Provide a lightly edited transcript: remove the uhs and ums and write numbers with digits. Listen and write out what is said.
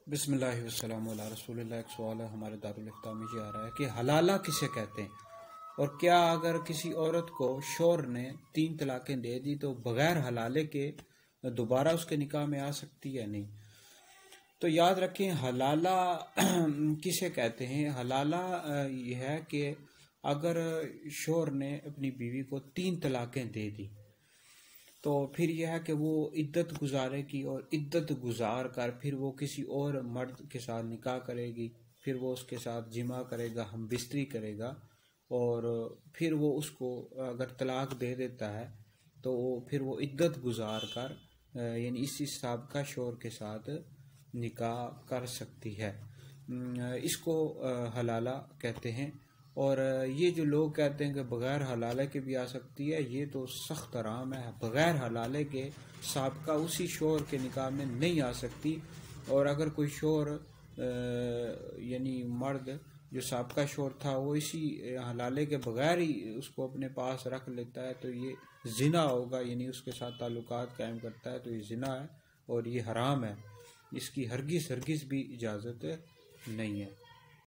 बिस्मिल्लाहि वस्सलामु अला रसूलिल्लाह। एक सवाल है हमारे दारुल इफ्ता में ये आ रहा है कि हलाला किसे कहते हैं, और क्या अगर किसी औरत को शौहर ने 3 तलाक़ें दे दी तो बग़ैर हलाले के दोबारा उसके निकाह में आ सकती है नहीं। तो याद रखें हलाला किसे कहते हैं। हलाला यह है कि अगर शौहर ने अपनी बीवी को 3 तलाक़ें दे दी तो फिर यह है कि वो इद्दत गुजारेगी और इद्दत गुजार कर फिर वो किसी और मर्द के साथ निकाह करेगी, फिर वो उसके साथ जिमा करेगा, हम बिस्तरी करेगा, और फिर वो उसको अगर तलाक दे देता है तो फिर वो इद्दत गुजार कर यानी इस हिसाब का शौहर के साथ निकाह कर सकती है। इसको हलाला कहते हैं। और ये जो लोग कहते हैं कि बग़ैर हलाले के भी आ सकती है, ये तो सख्त हराम है। बग़ैर हलाले के साबका उसी शौहर के निकाह में नहीं आ सकती। और अगर कोई शौहर यानी मर्द जो साबका शौहर था वो इसी हलाले के बग़ैर ही उसको अपने पास रख लेता है तो ये ज़िना होगा, यानी उसके साथ ताल्लुकात कायम करता है तो ये ज़िना है और ये हराम है। इसकी हरगिज़ भी इजाज़त नहीं है।